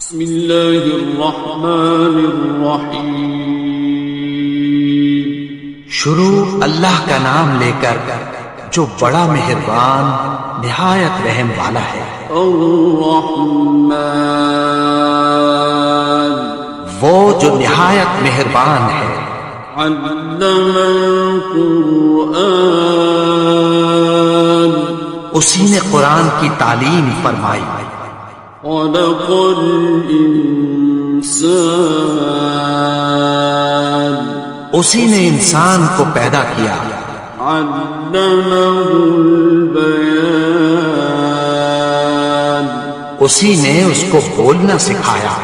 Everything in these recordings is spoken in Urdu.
بسم اللہ الرحمن الرحیم۔ شروع اللہ کا نام لے کر جو بڑا مہربان نہایت رحم والا ہے۔ الرحمن، وہ جو نہایت مہربان ہے۔ علم القرآن، اسی نے قرآن کی تعلیم فرمائی۔ خلق الانسان، اسی نے انسان کو پیدا کیا۔ علمہ البیان، اسی نے اس کو بولنا سکھایا۔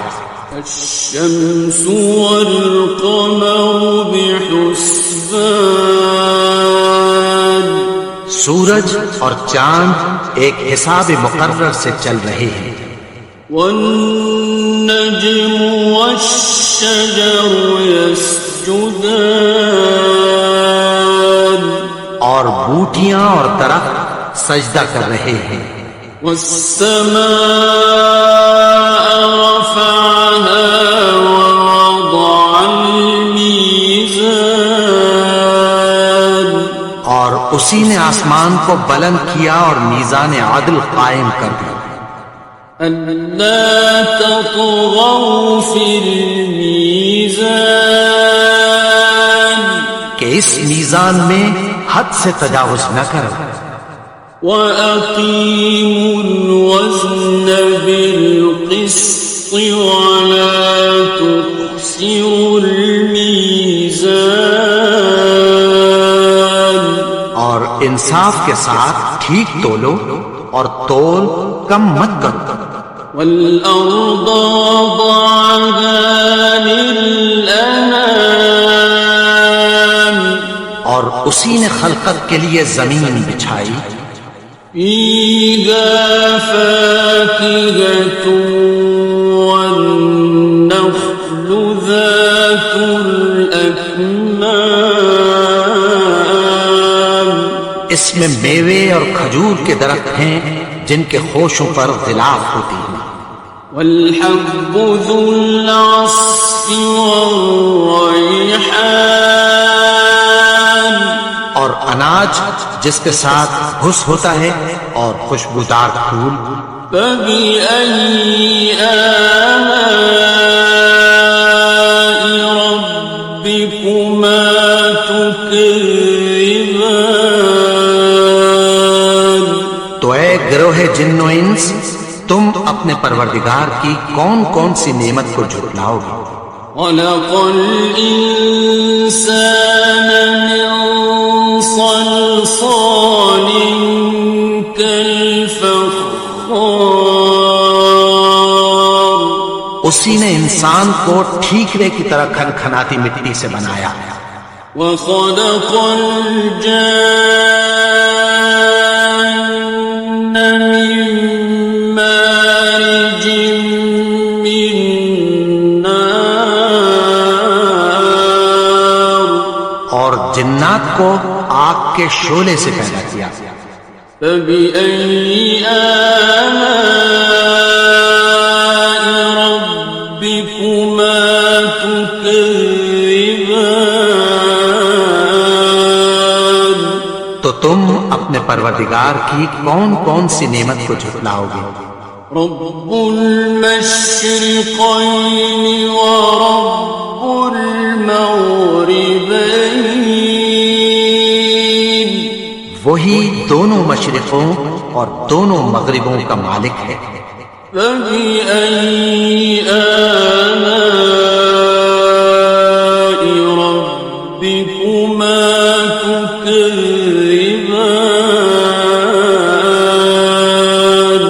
الشمس والقمر بحسبان، سورج اور چاند ایک حساب مقرر سے چل رہے ہیں۔ والنجم والشجر يسجدان، اور بوٹیاں اور درخت سجدہ کر رہے ہیں۔ والسماء رفعها ووضع الميزان، اور اسی نے آسمان کو بلند کیا اور میزان عدل قائم کر دیا۔ أَلَّا تَطْغَوْا فِي الْمِيزَانِ، کہ اس میزان میں حد سے تجاوز نہ کرو۔ وَأَقِيمُوا الْوَزْنَ بِالْقِسْطِ وَلَا تُخْسِرُوا الْمِيزَانَ، اور انصاف کے ساتھ ٹھیک تولو اور تول کم مت کرو۔ وَالْأَرْضَ وَضَعَهَا لِلْأَنَامِ، اور اسی نے خلقت کے لیے زمین بچھائی۔ فِيهَا فَاكِهَةٌ وَالنَّخْلُ ذَاتُ الْأَكْمَامِ، اس میں میوے اور کھجور کے درخت ہیں جن کے خوشوں پر غلاف ہوتی ہیں۔ وَالْحَبُّ ذُو الْعَصْفِ وَالرَّيْحَانِ، اور اناج جس کے ساتھ گھس ہوتا ہے اور خوشبودار پھول۔ فَبِأَيِّ آلَاءِ رَبِّكُمَا تُكَذِّبَانِ، تو اے گروہ جن و انس، تم اپنے پروردگار کی کون کون سی نعمت کو جھٹلاؤ گے؟ خَلَقَ الْإِنسَانَ مِنْ صَلْصَالٍ كَالْفَخَّارِ، اسی نے انسان کو ٹھیکرے کی طرح کھنکھناتی مٹی سے بنایا۔ وَخَلَقَ الْجَانَّ مِن مَّارِجٍ مِّن نَّارٍ، اور جنات کو آگ کے شعلے سے پیدا کیا۔ فَبِأَيِّ آلَاءِ رَبِّكُمَا تُكَذِّبَانِ، تو تم اپنے پروردگار کی کون کون سی نعمت کو جھٹلاؤ گے؟ رب المشرقين ورب المغربين، وہی دونوں مشرقوں اور دونوں مغربوں کا مالک ہے۔ فبأي آلاء ربكما تكذبان،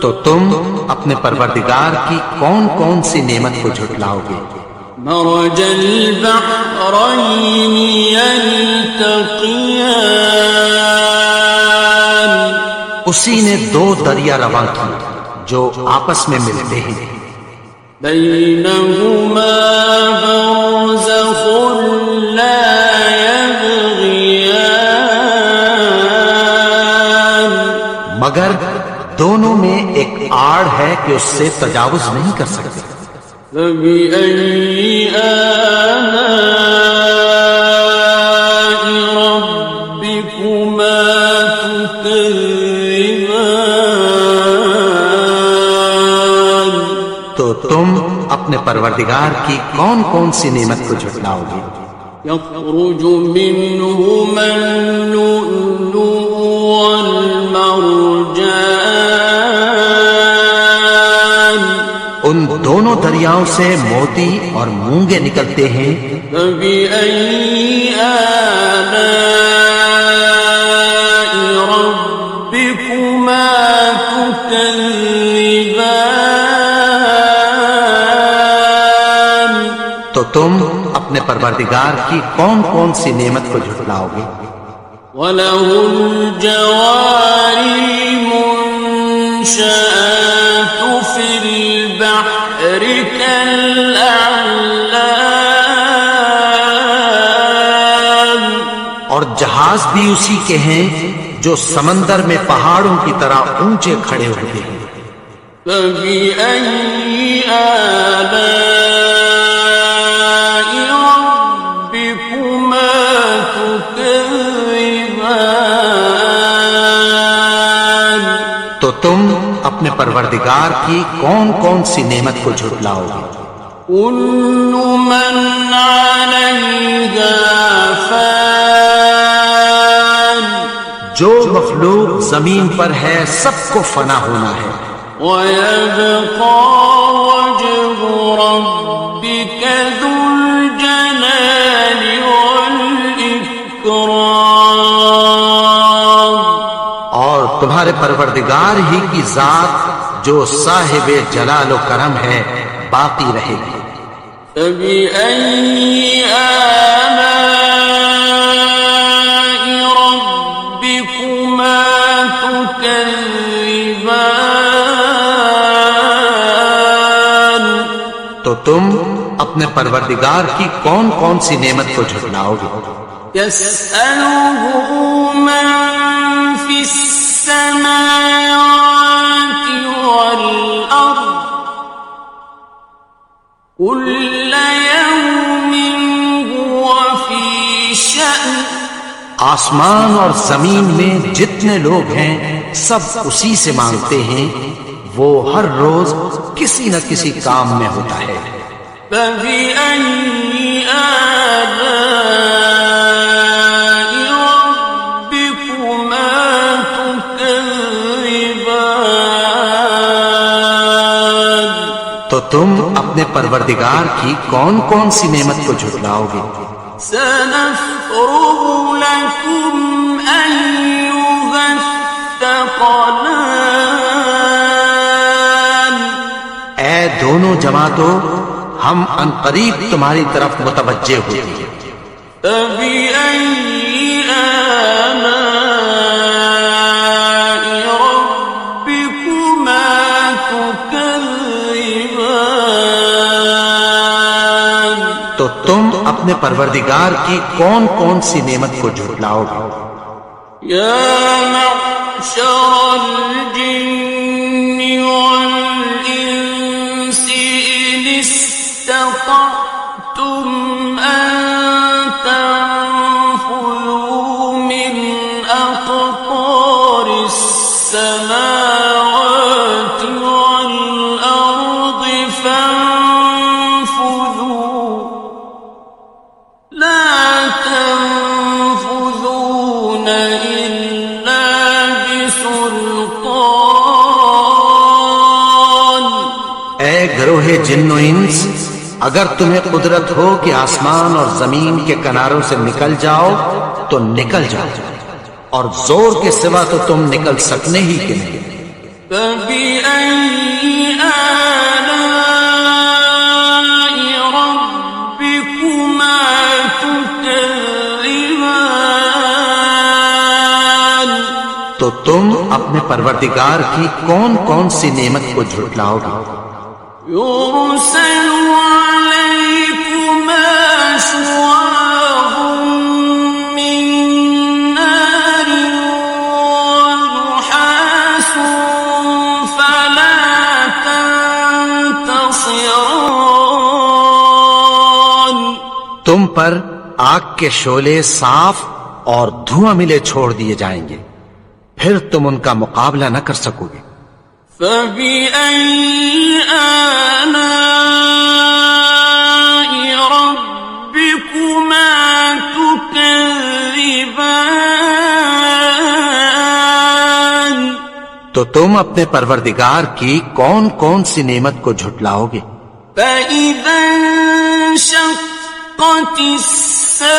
تو تم اپنے پروردگار کی کون کون سی نعمت کو جھٹلاؤ گے؟ مرج البحرين يلتقيان، اسی نے دو دریا رواں کی جو آپس میں ملتے ہیں۔ بينهما برزخ لا يبغيان، مگر دونوں میں ایک آڑ ہے کہ اس سے تجاوز نہیں کر سکتے۔ فبأي آلاء ربكما تكذبان؟ تو تم اپنے پروردگار کی کون کون سی نعمت کو جھٹلاؤ گے؟ يخرج منهما اللؤلؤ والمرجان ان دونوں دریاؤں سے موتی اور مونگے نکلتے ہیں۔ فبأي آلاء ربكما تكذبان؟ تو تم اپنے پروردگار کی کون کون سی نعمت کو جھٹلاؤ گے؟ وَلَهُ الْجَوَارِ الْمُنشَآتُ فِي الْبَحْرِ كَالْأَعْلَامِ، اور جہاز بھی اسی کے ہیں جو سمندر میں پہاڑوں کی طرح اونچے کھڑے ہوتے ہیں۔ فَبِأَيِّ آلَاءِ رَبِّكُمَا تُكَذِّبَانِ؟ تو تم اپنے پروردگار کی کون کون سی نعمت کو جھٹلاؤ گے؟ كُلُّ مَنْ عَلَيْهَا فَانٍ، جو مخلوق زمین پر ہے سب کو فنا ہونا ہے۔ وَيَبْقَى وَجْهُ رَبِّكَ ذُو الْجَلَالِ وَالْإِكْرَامِ، اور تمہارے پروردگار ہی کی ذات جو صاحب جلال و کرم ہے باقی رہے گی۔ فَبِأَيِّ آلَاءِ رَبِّكُمَا تُكَذِّبَانِ؟ تو تم اپنے پروردگار کی کون کون سی نعمت کو جھٹلاؤ گے؟ يَسْأَلُهُ مَن فِي السَّمَاوَاتِ وَالْأَرْضِ كُلَّ يَوْمٍ هُوَ فِي شَأْنٍ، آسمان اور زمین میں جتنے لوگ ہیں سب اسی سے مانگتے ہیں، وہ ہر روز کسی نہ کسی کام میں ہوتا ہے۔ فَبِأَيِّ آلَاءِ رَبِّكُمَا تُكَذِّبَانِ؟ تو تم اپنے پروردگار کی کون کون سی نعمت کو جھٹلاؤ گے؟ سَنَفْرُغُ لَكُمْ أَيُّهَ الثَّقَلَانِ، اے دونوں جماعتوں ہم عنقریب تمہاری طرف متوجہ ہوتے ہیں۔ فَبِأَيِّ آلَاءِ رَبِّكُمَا تُكَذِّبَانِ؟ تو تم اپنے پروردگار کی کون کون سی نعمت کو جھٹلاؤ گے؟ يَا مَعْشَرَ الْجِنِّ وَالْإِنسِ إِنِ اسْتَطَعْتُمْ أَن تَنفُذُوا مِنْ أَقْطَارِ السَّمَاوَاتِ وَالْأَرْضِ فَانفُذُوا لَا تَنفُذُونَ إِلَّا بِسُلْطَانٍ۔ اے گروہ جن و انس، اگر تمہیں قدرت ہو کہ آسمان اور زمین کے کناروں سے نکل جاؤ تو نکل جاؤ، اور زور کے سوا تو تم نکل سکنے ہی کے نہیں۔ فَبِأَيِّ آلَاءِ رَبِّكُمَا تُكَذِّبَانِ؟ تو تم اپنے پروردگار کی کون کون سی نعمت کو جھٹلاؤ گے؟ يُرْسَلُ عَلَيْكُمَا شُوَاظٌ مِّن نَّارٍ وَنُحَاسٌ فَلَا تم پر آگ کے شعلے صاف اور دھواں ملے چھوڑ دیے جائیں گے، پھر تم ان کا مقابلہ نہ کر سکو گے۔ فَبِأَيِّ آلَاءِ رَبِّكُمَا تُكَذِّبَانِ؟ تو تم اپنے پروردگار کی کون کون سی نعمت کو جھٹلاؤ گے؟ فَإِذَا انشَقَّتِ السَّمَاءُ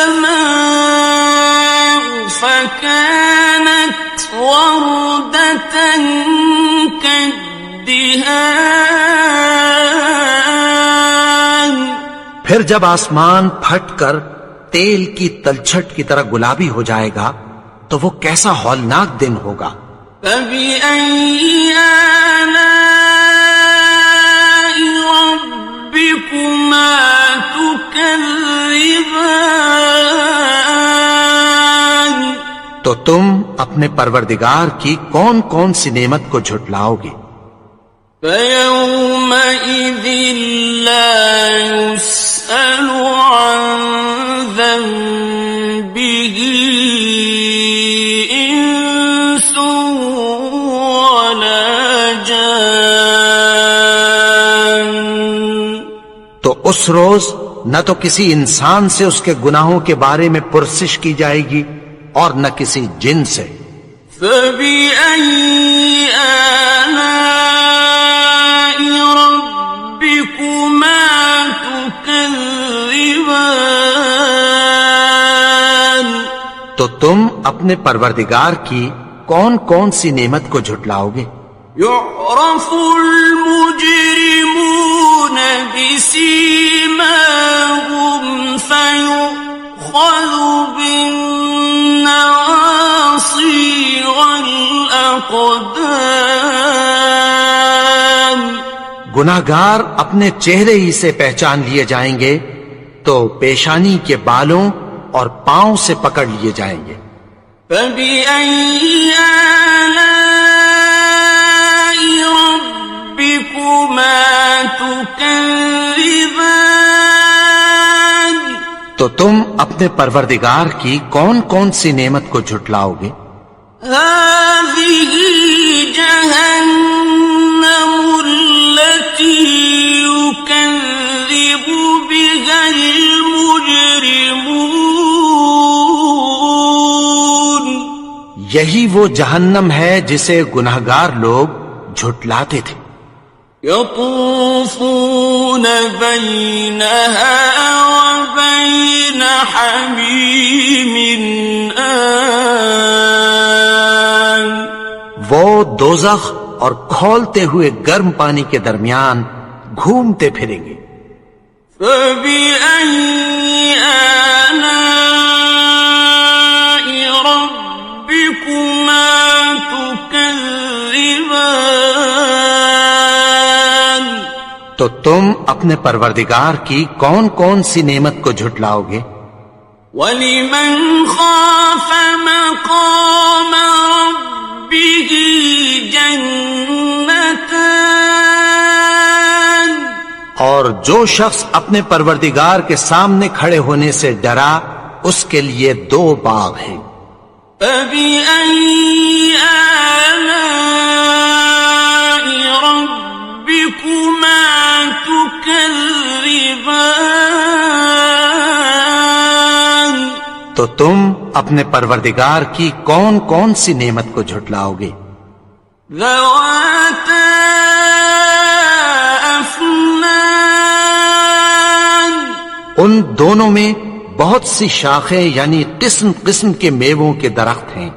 فَكَانَتْ وَرْدَةً كَالدِّهَانِ، پھر جب آسمان پھٹ کر تیل کی تلچھٹ کی طرح گلابی ہو جائے گا تو وہ کیسا ہولناک دن ہوگا۔ فَبِأَيِّ آلَاءِ رَبِّكُمَا تُكَذِّبَانِ؟ تو تم اپنے پروردگار کی کون کون سی نعمت کو جھٹلاؤ گے؟ فَيَوْمَئِذٍ لَا يُسْأَلُ عَنْ ذَنبِهِ إِنسٌ وَلَا جَانٌ۔ تو اس روز نہ تو کسی انسان سے اس کے گناہوں کے بارے میں پرسش کی جائے گی اور نہ کسی جن سے۔ فَبِأَيِّ آلَاءِ رَبِّكُمَا تُكَذِّبَانِ؟ تو تم اپنے پروردگار کی کون کون سی نعمت کو جھٹلاؤ گے؟ يُعْرَفُ الْمُجْرِمُونَ بِسِيمَاهُمْ فَيُؤْخَذُ بِالنَّوَاصِي وَالْأَقْدَامِ۔ گناہگار اپنے چہرے ہی سے پہچان لیے جائیں گے تو پیشانی کے بالوں اور پاؤں سے پکڑ لیے جائیں گے۔ فَبِأَيِّ آلَاءِ رَبِّكُمَا تُكَذِّبَانِ؟ تو تم اپنے پروردگار کی کون کون سی نعمت کو جھٹلاؤ گے؟ هَٰذِهِ جَهَنَّمُ الَّتِي يُكَذِّبُ بِهَا الْمُجْرِمُونَ۔ یہی وہ جہنم ہے جسے گناہگار لوگ جھٹلاتے تھے۔ يَطُوفُونَ بَيْنَهَا وَبَيْنَ حَمِيمٍ آنٍ۔ وہ دوزخ اور کھولتے ہوئے گرم پانی کے درمیان گھومتے پھریں گے۔ فَبِأَيِّ آلَاءِ رَبِّكُمَا تُكَذِّبَانِ؟ تو تم اپنے پروردگار کی کون کون سی نعمت کو جھٹلاؤ گے؟ وَلِمَنْ خَافَ مَقَامَ رَبِّهِ جَنَّتَانِ؟ اور جو شخص اپنے پروردگار کے سامنے کھڑے ہونے سے ڈرا اس کے لیے 2 باغ ہیں۔ فَبِأَيِّ آلَاءِ رَبِّكُمَا تُكَذِّبَانِ؟ تو تم اپنے پروردگار کی کون کون سی نعمت کو جھٹلاؤ گے؟ ذَوَاتَا أَفْنَانٍ؟ ان دونوں میں بہت سی شاخیں یعنی قسم قسم کے میووں کے درخت ہیں۔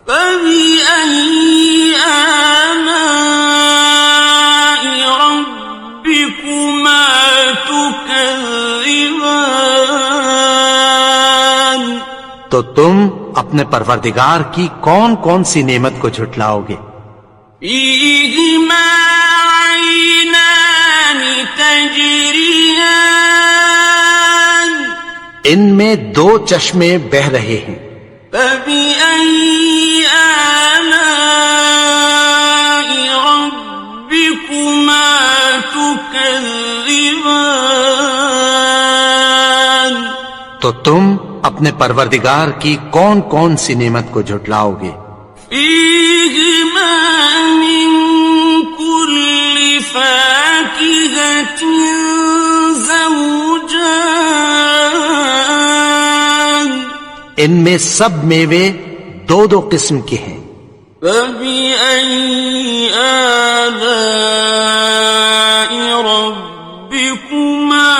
فَبِأَيِّ آلَاءِ رَبِّكُمَا تُكَذِّبَانِ؟ تو تم اپنے پروردگار کی کون کون سی نعمت کو جھٹلاؤ گے؟ فِيهِمَا عَيْنَانِ تَجْرِيَانِ؟ ان میں 2 چشمے بہ رہے ہیں۔ فَبِأَيِّ آلَاءِ رَبِّكُمَا تُكَذِّبَانِ؟ تو تم اپنے پروردگار کی کون کون سی نعمت کو جھٹلاؤ گے؟ فیہما من کل فاکہۃ زوجان، ان میں سب میوے دو دو قسم کے ہیں۔ فبأي آلاء ربكما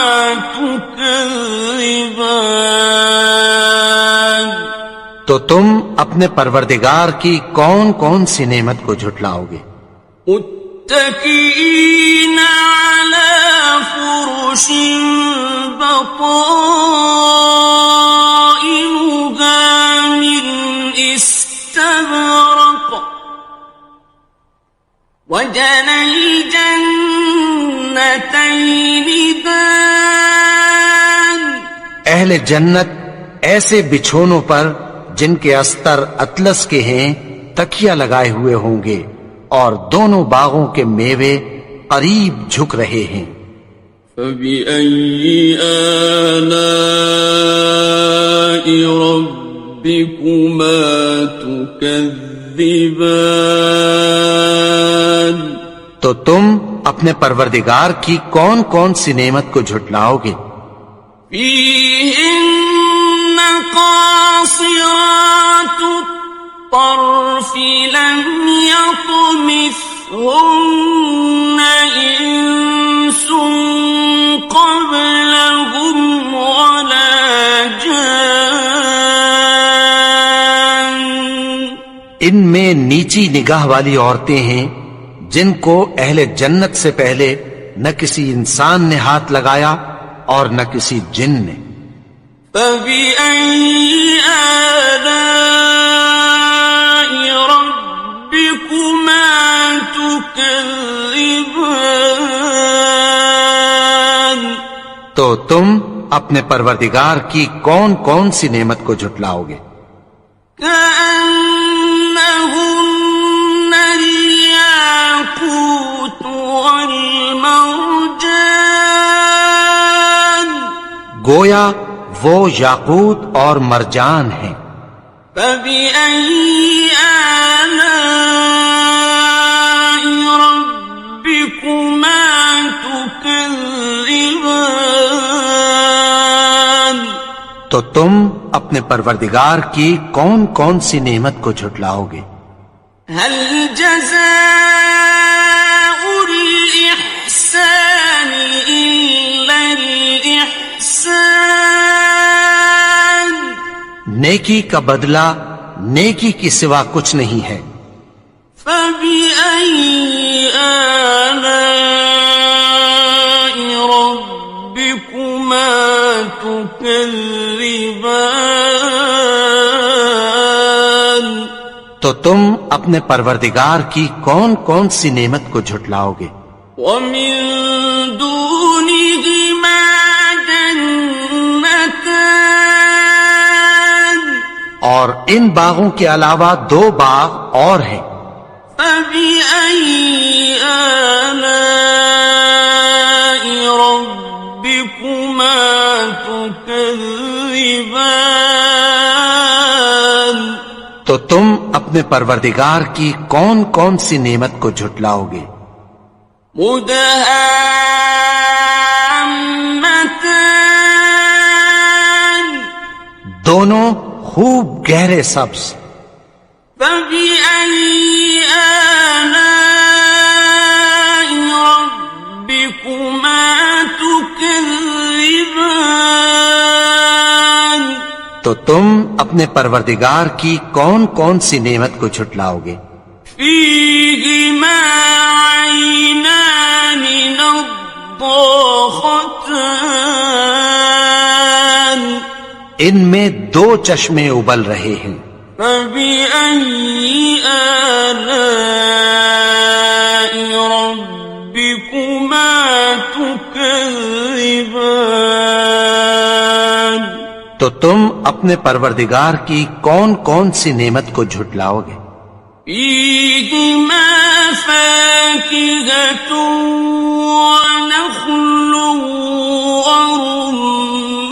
تكذبان، تو تم اپنے پروردگار کی کون کون سی نعمت کو جھٹلاؤ گے؟ متكئين على فرش بطائنها من استبرق، وجنى الجنتين دان، اہل جنت ایسے بچھونوں پر جن کے استر اطلس کے ہیں تکیہ لگائے ہوئے ہوں گے، اور دونوں باغوں کے میوے قریب جھک رہے ہیں۔ فبأي آلاء ربكما تكذبان، تو تم اپنے پروردگار کی کون کون سی نعمت کو جھٹلاؤ گے؟ فيهن قاصرات الطرف لم يطمثهن إنس قبلهم ولا جان، ان میں نیچی نگاہ والی عورتیں ہیں جن کو اہل جنت سے پہلے نہ کسی انسان نے ہاتھ لگایا اور نہ کسی جن نے۔ فبأي آلاء ربكما تكذبان، تو تم اپنے پروردگار کی کون کون سی نعمت کو جھٹلاؤ گے؟ كأنهن الياقوت والمرجان، گویا وہ یاقوت اور مرجان ہیں۔ فبأي آلاء ربكما تكذبان، تو تم اپنے پروردگار کی کون کون سی نعمت کو جھٹلاؤ گے؟ هل جزاء الإحسان إلا الإحسان، نیکی کا بدلہ نیکی کی سوا کچھ نہیں ہے۔ فبأي آلاء ربكما تكذبان، تو تم اپنے پروردگار کی کون کون سی نعمت کو جھٹلاؤ گے؟ ومن دونهما جنتان، اور ان باغوں کے علاوہ دو باغ اور ہیں۔ فبأي آلاء ربكما تكذبان، تو تم اپنے پروردگار کی کون کون سی نعمت کو جھٹلاؤ گے؟ مدهامتان، دونوں خوب گہرے سبز۔ فبأي آلاء ربكما تكذبان، تو تم اپنے پروردگار کی کون کون سی نعمت کو جھٹلاؤ گے؟ فيهما عينان نضاختان، ان میں دو چشمے ابل رہے ہیں۔ فبأي آلاء ربكما تكذبان، تو تم اپنے پروردگار کی کون کون سی نعمت کو جھٹلاؤ گے؟ فيهما فاكهة ونخل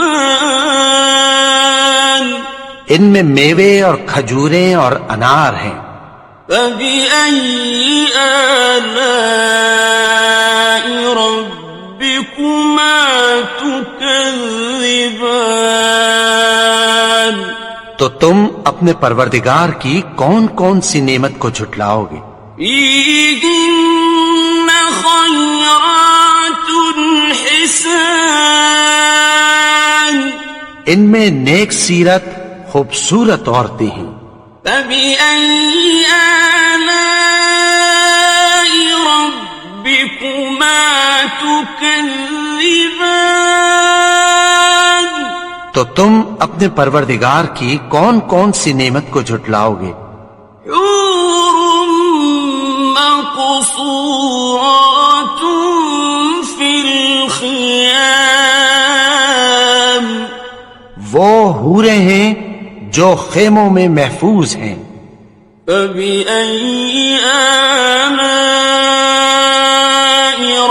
ورمان، ان میں میوے اور کھجوریں اور انار ہیں. فبأي آلاء ربكما تكذبان تو تم اپنے پروردگار کی کون کون سی نعمت کو جھٹلاؤ گے؟ فيهن خيرات حسان ان میں نیک سیرت خوبصورت عورتیں ہیں. فبأي آلاء ربكما تكذبان تو تم اپنے پروردگار کی کون کون سی نعمت کو جھٹلاؤ گے؟ حور مقصورات في الخيام وہ حوریں ہیں جو خیموں میں محفوظ ہیں. فبأي آلاء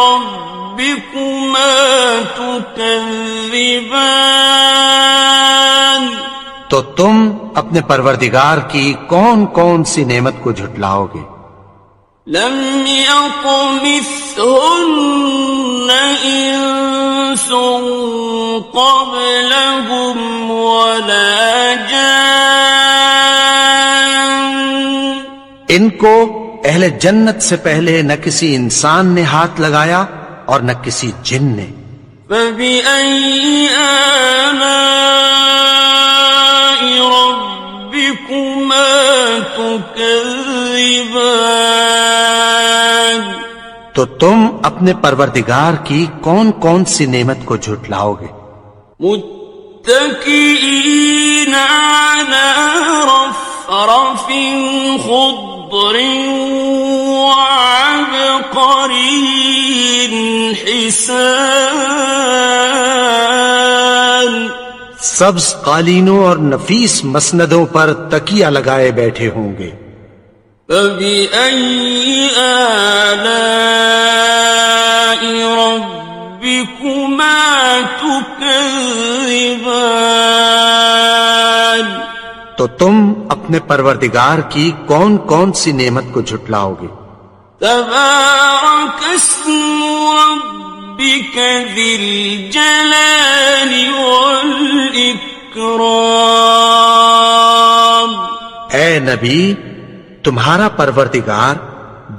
ربكما تكذبان تو تم اپنے پروردگار کی کون کون سی نعمت کو جھٹلاؤ گے؟ لم يطمثهن إنس قبلهم ولا جان ان کو اہل جنت سے پہلے نہ کسی انسان نے ہاتھ لگایا اور نہ کسی جن نے. فبأي آلاء ربكما تكذبان تو تم اپنے پروردگار کی کون کون سی نعمت کو جھٹلاؤ گے؟ متكئين على رفرف خضر وعبقري حسان سبز قالینوں اور نفیس مسندوں پر تکیہ لگائے بیٹھے ہوں گے. فبأي آلاء ربكما تكذبان تو تم اپنے پروردگار کی کون کون سی نعمت کو جھٹلاؤ گے؟ تبارك اسم ربك ذي الجلال والإكرام اے نبی، تمہارا پروردگار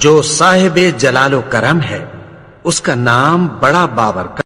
جو صاحب جلال و کرم ہے، اس کا نام بڑا بابرکت